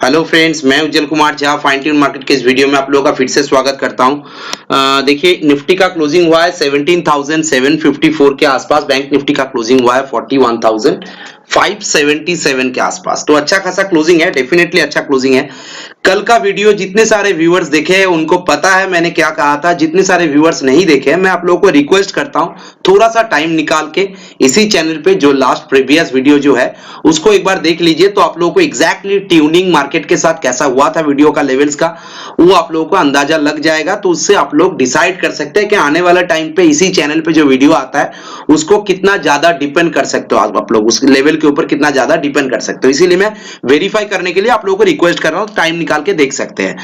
Hello friends, मैं Ujjwal Kumar Jha fine tune market के इस वीडियो में आप लोगों का फिर से स्वागत करता हूं। देखिए, निफ्टी का क्लोजिंग हुआ है 17,754 के आसपास। बैंक निफ्टी का क्लोजिंग हुआ है 41,577 के आसपास। तो अच्छा खासा क्लोजिंग है, डेफिनेटली अच्छा क्लोजिंग है। कल का वीडियो जितने सारे व्यूअर्स देखे हैं उनको पता है मैंने क्या कहा था। जितने सारे व्यूअर्स नहीं देखे हैं, मैं आप लोगों को रिक्वेस्ट करता हूं थोड़ा सा टाइम निकाल के इसी चैनल पे जो लास्ट प्रीवियस वीडियो जो है उसको एक बार देख लीजिए, तो आप लोगों को एग्जैक्टली ट्यूनिंग मार्केट के साथ कैसा हुआ था वीडियो का लेवल्स का वो आप लोगों को अंदाजा लग जाएगा। तो उससे आप लोग डिसाइड कर सकते हैं कि आने वाला टाइम पे इसी चैनल पे जो वीडियो आता है उसको कितना ज्यादा डिपेंड कर सकते हो, आप लोग उस लेवल के ऊपर कितना ज्यादा डिपेंड कर सकते हो। इसीलिए मैं वेरीफाई करने के लिए आप लोगों को रिक्वेस्ट कर रहा हूं, टाइम निकाल के देख सकते हैं।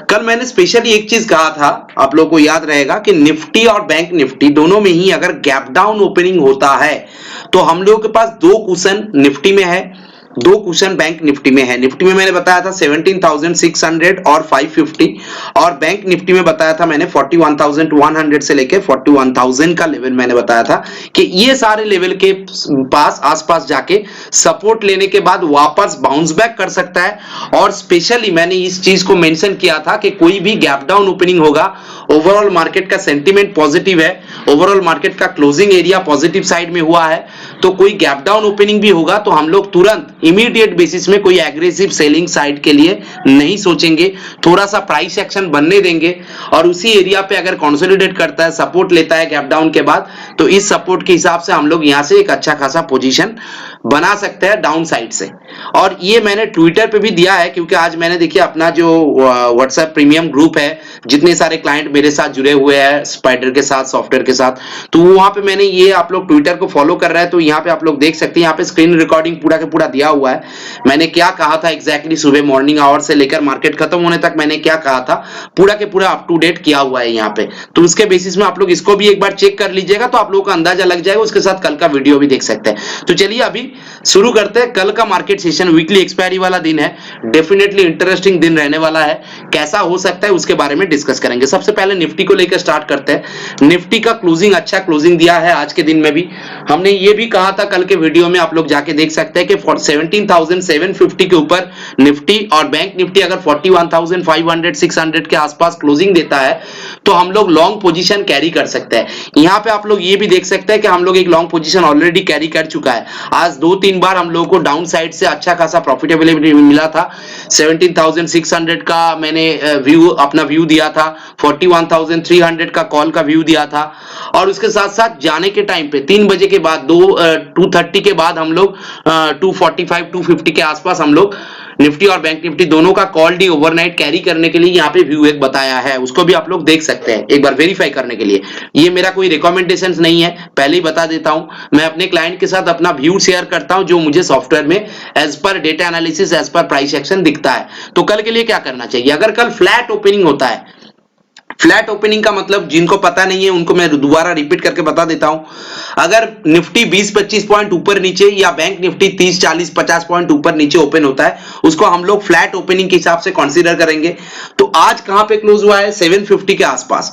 कल मैंने स्पेशली एक चीज कहा था, आप लोगों को याद रहेगा कि निफ्टी और बैंक निफ्टी दोनों में ही अगर गैप डाउन ओपनिंग होता है तो हम लोगों के पास दो कुशन निफ्टी में है, दो क्वेश्चन बैंक निफ्टी में है। निफ्टी में मैंने बताया था 17,600 और 550, और बैंक निफ्टी में बताया था मैंने 41,100 से लेके 41,000 का लेवल मैंने बताया था कि ये सारे लेवल के पास आसपास जाके सपोर्ट लेने के बाद वापस बाउंस बैक कर सकता है। और स्पेशली मैंने इस चीज को मेंशन किया था कि कोई भी गैप डाउन ओपनिंग होगा, ओवरऑल मार्केट का सेंटीमेंट पॉजिटिव है, ओवरऑल मार्केट का क्लोजिंग एरिया पॉजिटिव साइड में हुआ है, तो कोई गैप डाउन ओपनिंग भी होगा तो हम लोग तुरंत इमीडिएट बेसिस में कोई एग्रेसिव सेलिंग साइड के लिए नहीं सोचेंगे, थोड़ा सा प्राइस एक्शन बनने देंगे। और उसी एरिया पे अगर कंसोलिडेट करता है, सपोर्ट लेता है गैप डाउन के बाद, तो इस सपोर्ट के हिसाब से हम लोग यहां से एक अच्छा खासा पोजीशन बना सकते हैं डाउन साइड से। और ये मैंने ट्विटर पे भी दिया है, क्योंकि आज मैंने देखिए अपना जो व्हाट्सएप प्रीमियम ग्रुप है, जितने सारे क्लाइंट मेरे साथ जुड़े हुए हैं स्पाइडर के साथ, सॉफ्टवेयर के साथ, तो वहां पे मैंने ये, आप लोग ट्विटर को फॉलो कर रहे हैं तो यहाँ पे आप लोग देख सकते हैं, यहाँ पे स्क्रीन रिकॉर्डिंग पूरा के पूरा दिया हुआ है। मैंने क्या कहा था एग्जैक्टली सुबह मॉर्निंग आवर से लेकर मार्केट खत्म होने तक मैंने क्या कहा था, पूरा के पूरा अप टू डेट किया हुआ है यहाँ पे। तो उसके बेसिस में आप लोग इसको भी एक बार चेक कर लीजिएगा तो आप लोगों को अंदाजा लग जाएगा। उसके साथ कल का वीडियो भी देख सकते हैं। तो चलिए अभी शुरू करते हैं। कल का मार्केट सेशन वीकली एक्सपायरी वाला दिन है, डेफिनेटली इंटरेस्टिंग दिन रहने वाला है। कैसा हो सकता है उसके बारे में डिस्कस करेंगे। सबसे पहले निफ्टी को लेकर स्टार्ट करते हैं। निफ्टी का क्लोजिंग अच्छा क्लोजिंग दिया है आज के दिन में भी। हमने ये भी कहा था कल के वीडियो में, आप लोग जाके देख सकते हैं कि 17,750 के ऊपर निफ्टी और बैंक निफ्टी अगर 41,500 600 के आसपास क्लोजिंग देता है तो हम लोग लॉन्ग पोजीशन कैरी कर सकते हैं। यहां पे आप लोग ये भी देख सकते हैं कि हम लोग एक लॉन्ग पोजीशन ऑलरेडी कैरी कर चुका है। आज 2-3 बार हम लोगों को डाउन साइड से अच्छा खासा प्रॉफिटेबिलिटी मिला था। 17,600 का मैंने अपना व्यू दिया था, 41,300 का कॉल का व्यू दिया था, और उसके साथ साथ जाने के टाइम पे 3 बजे के बाद 2:30 के बाद हम लोग 245 250 के आसपास हम लोग निफ्टी और बैंक निफ्टी दोनों का कॉल डी ओवरनाइट कैरी करने के लिए यहाँ पे व्यू एक बताया है। उसको भी आप लोग देख सकते हैं एक बार वेरीफाई करने के लिए। ये मेरा कोई रिकमेंडेशन नहीं है, पहले ही बता देता हूं। मैं अपने क्लाइंट के साथ अपना व्यू शेयर करता हूं जो मुझे सॉफ्टवेयर में एज पर डेटा एनालिसिस, एज पर प्राइस एक्शन दिखता है। तो कल के लिए क्या करना चाहिए, अगर कल फ्लैट ओपनिंग होता है, फ्लैट ओपनिंग का मतलब जिनको पता नहीं है उनको मैं दोबारा रिपीट करके बता देता हूं। अगर निफ्टी 20-25 पॉइंट ऊपर नीचे या बैंक निफ्टी 30-40-50 पॉइंट ऊपर नीचे ओपन होता है, उसको हम लोग फ्लैट ओपनिंग के हिसाब से कंसीडर करेंगे। तो आज कहां पे क्लोज हुआ है, 750 के आसपास।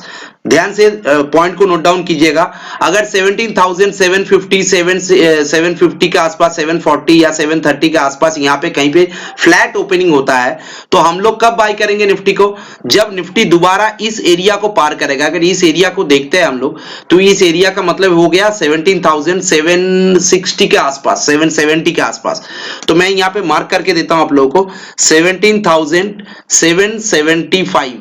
ध्यान से पॉइंट को नोट डाउन कीजिएगा। अगर 17,750 750 के आसपास, 740 या 730 के आसपास यहाँ पे कहीं पे फ्लैट ओपनिंग होता है तो हम लोग कब बाय करेंगे निफ्टी को, जब निफ्टी दोबारा इस एरिया को पार करेगा। अगर इस एरिया को देखते हैं हम लोग तो इस एरिया का मतलब हो गया 17,760 के आसपास, 770 के आसपास। तो मैं यहाँ पे मार्क करके देता हूं आप लोगों को 17,775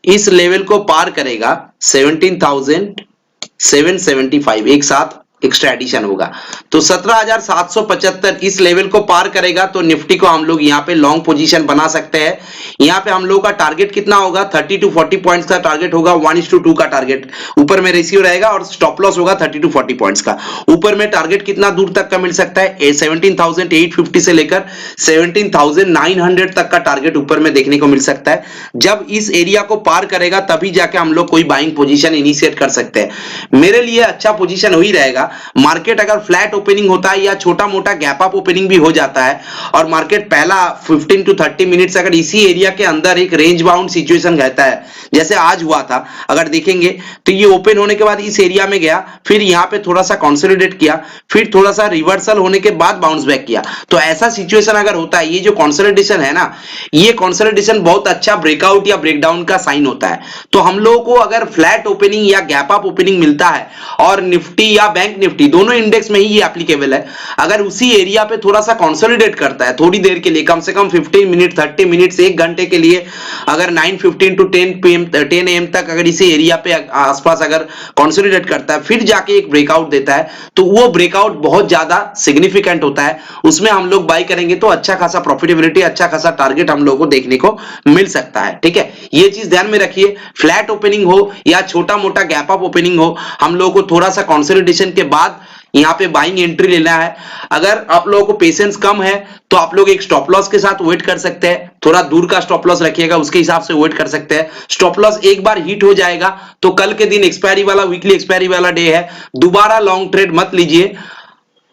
इस लेवल को पार करेगा। 17,775 एक साथ एक्स्ट्रा एडिशन होगा तो 17,775 इस लेवल को पार करेगा तो निफ्टी को हम लोग यहाँ पे लॉन्ग पोजीशन बना सकते हैं। यहाँ पे हम लोगों का टारगेट कितना होगा, 30-40 पॉइंट्स का टारगेट होगा, 1:2 का टारगेट ऊपर में रेशियो रहेगा, और स्टॉप लॉस होगा 30-40 पॉइंट्स का। ऊपर में टारगेट कितना दूर तक का मिल सकता है, 17,850 से लेकर 17,900 तक का टारगेट ऊपर में देखने को मिल सकता है। जब इस एरिया को पार करेगा तभी जाके हम लोग कोई बाइंग पोजीशन इनिशिएट कर सकते हैं। मेरे लिए अच्छा पोजीशन वही रहेगा मार्केट अगर फ्लैट ओपनिंग होता है या छोटा मोटा गैप अप ओपनिंग भी हो जाता है और मार्केट पहला 15 टू 30 मिनट्स अगर इसी एरिया के अंदर एक रेंज बाउंड सिचुएशन रहता है, जैसे आज हुआ था, अगर देखेंगे तो ये ओपन होने के बाद इस एरिया में गया, फिर यहाँ पे थोड़ा सा कंसोलिडेट किया, फिर थोड़ा सा रिवर्सल होने के बाद बाउंस बैक किया, तो ऐसा सिचुएशन अगर होता है, ये जो कंसोलिडेशन है ना, ये कंसोलिडेशन बहुत अच्छा ब्रेकआउट या ब्रेकडाउन का साइन होता है। तो हम लोगों को अगर फ्लैट ओपनिंग या गैप अप ओपनिंग मिलता है और निफ्टी या बैंक निफ्टी दोनों इंडेक्स में ही ये एप्लीकेबल है, अगर उसी एरिया पे थोड़ा सा कंसोलिडेट करता है थोड़ी देर के लिए, कम से कम 15 मिनट 30 मिनट से 1 घंटे के लिए, अगर 9:15 टू 10 AM तक अगर इसी एरिया पे आसपास अगर कंसोलिडेट करता है, फिर जाके एक ब्रेकआउट देता है, तो वो ब्रेकआउट बहुत ज्यादा सिग्निफिकेंट होता है, उसमें हम लोग बाई करेंगे तो अच्छा खासा प्रॉफिटेबिलिटी, अच्छा खासा टारगेट हम लोगों को देखने को मिल सकता है। ठीक है, ये चीज ध्यान में रखिए, फ्लैट ओपनिंग हो या छोटा मोटा गैप अप ओपनिंग हो, हम लोगों को थोड़ा सा कंसोलिडेशन के बाद यहां पे बाइंग एंट्री लेना है। अगर आप लोगों को पेशेंस कम है तो आप लोग एक स्टॉप लॉस के साथ वेट कर सकते हैं, थोड़ा दूर का स्टॉप लॉस रखिएगा, उसके हिसाब से वेट कर सकते हैं। स्टॉप लॉस एक बार हिट हो जाएगा तो कल के दिन एक्सपायरी वाला, वीकली एक्सपायरी वाला डे है, दोबारा लॉन्ग ट्रेड मत लीजिए,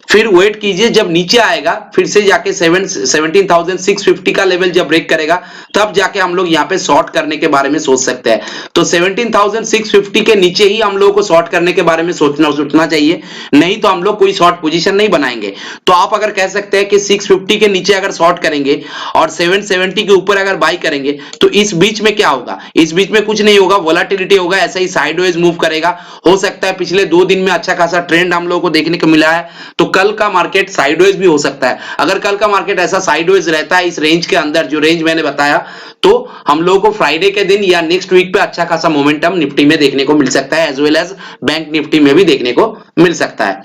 फिर वेट कीजिए, जब नीचे आएगा फिर से जाके 17,650 का लेवल जब ब्रेक करेगा तब जाके हम लोग यहाँ पे शॉर्ट करने के बारे में सोच सकते हैं। तो 17,650 के नीचे ही हम लोगों को शॉर्ट करने के बारे में सोचना चाहिए, नहीं तो हम लोग कोई शॉर्ट पोजीशन नहीं बनाएंगे। तो आप अगर कह सकते हैं कि 650 के नीचे अगर शॉर्ट करेंगे और 770 के ऊपर अगर बाई करेंगे तो इस बीच में क्या होगा, इस बीच में कुछ नहीं होगा, वोलेटिलिटी होगा, ऐसा ही साइडवेज मूव करेगा। हो सकता है पिछले 2 दिन में अच्छा खासा ट्रेंड हम लोगों को देखने को मिला है, तो कल का मार्केट साइडवेज भी हो सकता है। अगर कल का मार्केट ऐसा साइडवेज रहता है इस रेंज के अंदर, जो रेंज मैंने बताया, तो हम लोगों को फ्राइडे के दिन या नेक्स्ट वीक पे अच्छा खासा मोमेंटम निफ्टी में देखने को मिल सकता है, as well as bank Nifty में भी देखने को मिल सकता है।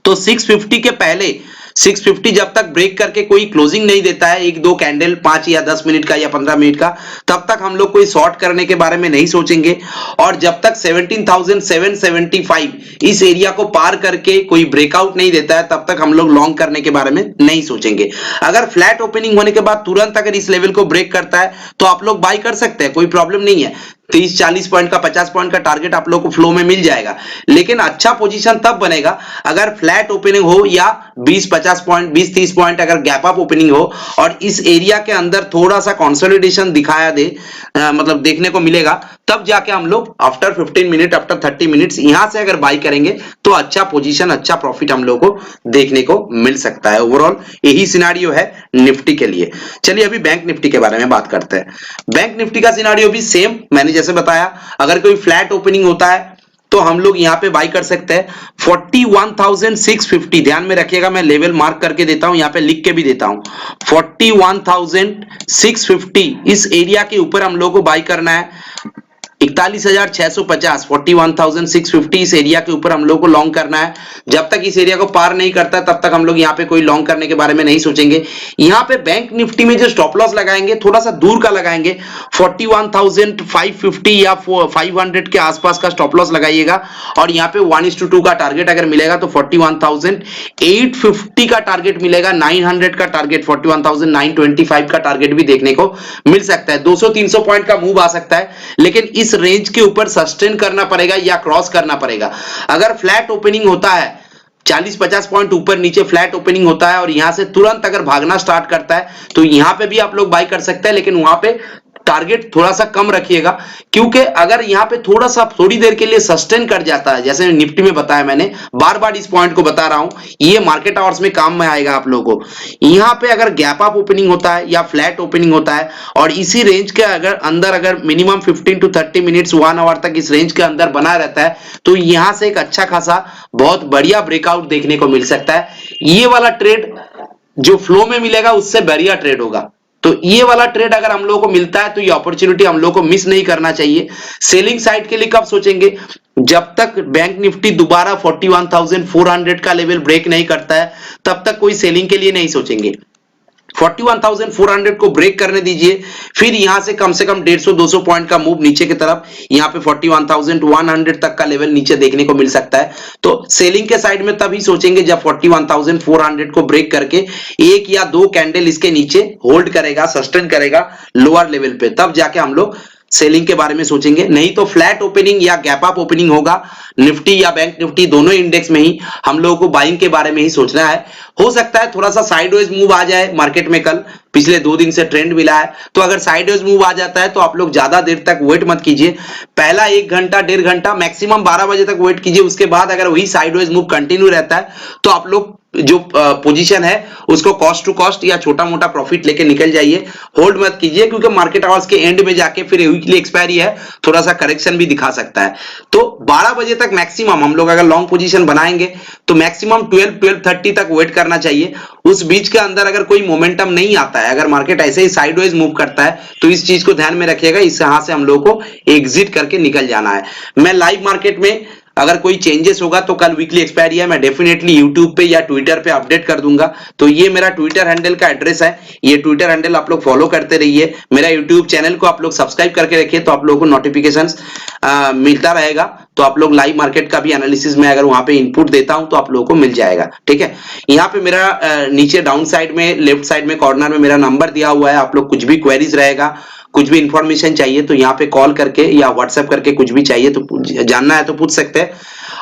तो 650 के पहले 650 जब तक ब्रेक करके कोई क्लोजिंग नहीं देता है, 1-2 कैंडल 5 या 10 मिनट का या 15 मिनट का, तब तक हम लोग कोई शॉर्ट करने के बारे में नहीं सोचेंगे। और जब तक 17,775 इस एरिया को पार करके कोई ब्रेकआउट नहीं देता है, तब तक हम लोग लॉन्ग करने के बारे में नहीं सोचेंगे। अगर फ्लैट ओपनिंग होने के बाद तुरंत अगर इस लेवल को ब्रेक करता है तो आप लोग बाई कर सकते हैं, कोई प्रॉब्लम नहीं है। 30-40 पॉइंट का 50 पॉइंट का टारगेट आप लोग को फ्लो में मिल जाएगा, लेकिन अच्छा पोजीशन तब बनेगा अगर फ्लैट ओपनिंग हो या 20-50 पॉइंट 20-30 पॉइंट अगर गैप अप ओपनिंग हो और इस एरिया के अंदर थोड़ा सा कंसोलिडेशन दिखाया दे, मतलब देखने को मिलेगा, तब जाके हम लोग आफ्टर 15 मिनट आफ्टर 30 मिनट्स यहां से अगर बाई करेंगे तो अच्छा पोजीशन, अच्छा प्रॉफिट हम लोग को देखने को मिल सकता है। ओवरऑल यही सिनारियो है निफ्टी के लिए। चलिए अभी बैंक निफ्टी के बारे में बात करते हैं। बैंक निफ्टी का सिनारियो भी सेम, मैंने जैसे बताया, अगर कोई फ्लैट ओपनिंग होता है तो हम लोग यहां पे बाई कर सकते हैं 41,650। ध्यान में रखिएगा, मैं लेवल मार्क करके देता हूं, यहां पे लिख के भी देता हूं, 41,650 इस एरिया के ऊपर हम लोग को बाई करना है। 41,650 41,650 इस एरिया के ऊपर हम लोग को लॉन्ग करना है। जब तक इस एरिया को पार नहीं करता तब तक हम लोग यहाँ पे कोई लॉन्ग करने के बारे में नहीं सोचेंगे। यहाँ पे बैंक निफ्टी में जो स्टॉप लॉस लगाएंगे थोड़ा सा दूर का लगाएंगे, 41,550 या 500 के आसपास का स्टॉप लॉस लगाइएगा। और यहाँ पे 1:2 का टारगेट अगर मिलेगा तो 41,850 का टारगेट मिलेगा, 900 का टारगेट, 41,925 का टारगेट भी देखने को मिल सकता है। 200-300 पॉइंट का मूव आ सकता है, लेकिन इस रेंज के ऊपर सस्टेन करना पड़ेगा या क्रॉस करना पड़ेगा। अगर फ्लैट ओपनिंग होता है 40-50 पॉइंट ऊपर नीचे फ्लैट ओपनिंग होता है और यहां से तुरंत अगर भागना स्टार्ट करता है तो यहां पे भी आप लोग बाई कर सकते हैं, लेकिन वहां पे टारगेट थोड़ा सा कम रखिएगा, क्योंकि अगर यहां पे थोड़ा सा थोड़ी देर के लिए सस्टेन कर जाता है, जैसे निफ्टी में बताया, मैंने बार बार इस पॉइंट को बता रहा हूं, ये मार्केट आवर्स में काम में आएगा आप लोगों को। यहां पे अगर गैप अप ओपनिंग होता है या फ्लैट ओपनिंग होता है और इसी रेंज के अंदर अगर मिनिमम 15 टू 30 मिनट्स 1 आवर तक इस रेंज के अंदर बना रहता है, तो यहां से एक अच्छा खासा बहुत बढ़िया ब्रेकआउट देखने को मिल सकता है। ये वाला ट्रेड जो फ्लो में मिलेगा उससे बढ़िया ट्रेड होगा। तो ये वाला ट्रेड अगर हम लोगों को मिलता है तो ये अपॉर्चुनिटी हम लोगों को मिस नहीं करना चाहिए। सेलिंग साइड के लिए कब सोचेंगे, जब तक बैंक निफ्टी दोबारा 41,400 का लेवल ब्रेक नहीं करता है तब तक कोई सेलिंग के लिए नहीं सोचेंगे। 41,400 को ब्रेक करने दीजिए, फिर यहां से कम 150-200 पॉइंट का मूव नीचे की तरफ, यहां पे 41,100 तक का लेवल नीचे देखने को मिल सकता है। तो सेलिंग के साइड में तभी सोचेंगे जब 41,400 को ब्रेक करके 1 या 2 कैंडल इसके नीचे होल्ड करेगा, सस्टेन करेगा लोअर लेवल पे, तब जाके हम लोग सेलिंग के बारे में सोचेंगे, नहीं तो फ्लैट ओपनिंग या गैप अप ओपनिंग होगा निफ्टी या बैंक निफ्टी दोनों इंडेक्स में ही हम लोगों को बाइंग के बारे में ही सोचना है। हो सकता है थोड़ा सा साइडवेज मूव आ जाए मार्केट में, कल पिछले 2 दिन से ट्रेंड मिला है, तो अगर साइडवेज मूव आ जाता है तो आप लोग ज्यादा देर तक वेट मत कीजिए, पहला 1 घंटा 1.5 घंटा मैक्सिमम 12 बजे तक वेट कीजिए, उसके बाद अगर वही साइडवेज मूव कंटिन्यू रहता है तो आप लोग जो पोजीशन है उसको कॉस्ट टू कॉस्ट या छोटा मोटा प्रॉफिट लेके निकल जाइए, होल्ड मत कीजिए, क्योंकि मार्केट आवर्स के एंड में जाके फिर वीकली एक्सपायरी है, थोड़ा सा करेक्शन भी दिखा सकता है। तो 12 बजे तक मैक्सिमम हम लोग अगर लॉन्ग पोजीशन बनाएंगे तो मैक्सिमम 12-12:30 तक वेट करना चाहिए। उस बीच के अंदर अगर कोई मोमेंटम नहीं आता है, अगर मार्केट ऐसे ही साइडवेज मूव करता है तो इस चीज को ध्यान में रखिएगा, इस यहां से हम लोग को एग्जिट करके निकल जाना है। मैं लाइव मार्केट में अगर कोई चेंजेस होगा तो कल वीकली एक्सपायरी है, मैं डेफिनेटली यूट्यूब पे या ट्विटर पे अपडेट कर दूंगा। तो ये मेरा ट्विटर हैंडल का एड्रेस है, ये ट्विटर हैंडल आप लोग फॉलो करते रहिए, मेरा यूट्यूब चैनल को आप लोग सब्सक्राइब करके रखिए तो आप लोगों को नोटिफिकेशंस मिलता रहेगा, तो आप लोग लाइव मार्केट का भी एनालिसिस में अगर वहां पे इनपुट देता हूं तो आप लोगों को मिल जाएगा। ठीक है, यहाँ पे मेरा नीचे डाउन साइड में लेफ्ट साइड में कॉर्नर में मेरा नंबर दिया हुआ है, आप लोग कुछ भी क्वेरीज रहेगा, कुछ भी इंफॉर्मेशन चाहिए तो यहाँ पे कॉल करके या व्हाट्सएप करके कुछ भी चाहिए तो जानना है तो पूछ सकते हैं।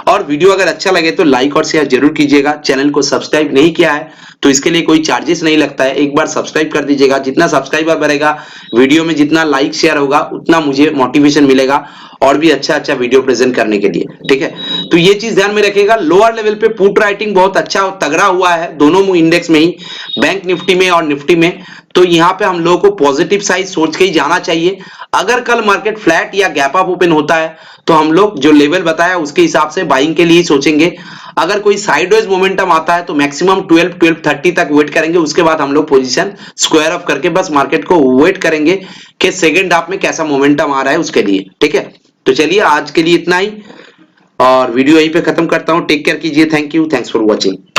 और वीडियो अगर अच्छा लगे तो लाइक और शेयर जरूर कीजिएगा, चैनल को सब्सक्राइब नहीं किया है तो इसके लिए कोई चार्जेस नहीं लगता है, एक बार सब्सक्राइब कर दीजिएगा, जितना सब्सक्राइबर बढ़ेगा वीडियो में जितना लाइक शेयर होगा उतना मुझे मोटिवेशन मिलेगा और भी अच्छा अच्छा वीडियो प्रेजेंट करने के लिए। ठीक है, तो ये चीज ध्यान में रखिएगा। लोअर लेवल पे पुट राइटिंग बहुत अच्छा और तगड़ा हुआ है दोनों इंडेक्स में ही, बैंक निफ्टी में और निफ्टी में, तो यहाँ पे हम लोगों को पॉजिटिव साइड सोच के ही जाना चाहिए। अगर कल मार्केट फ्लैट या गैप अप ओपन होता है तो हम लोग जो लेवल बताया उसके हिसाब से बाइंग के लिए सोचेंगे। अगर कोई साइडवेज मोमेंटम आता है तो मैक्सिमम 12-12:30 तक वेट करेंगे, उसके बाद हम लोग पोजीशन स्क्वायर ऑफ करके बस मार्केट को वेट करेंगे कि सेकंड हाफ में कैसा मोमेंटम आ रहा है उसके लिए। ठीक है, तो चलिए आज के लिए इतना ही और वीडियो यहीं पे खत्म करता हूं। टेक केयर कीजिए, thank you, thanks for watching.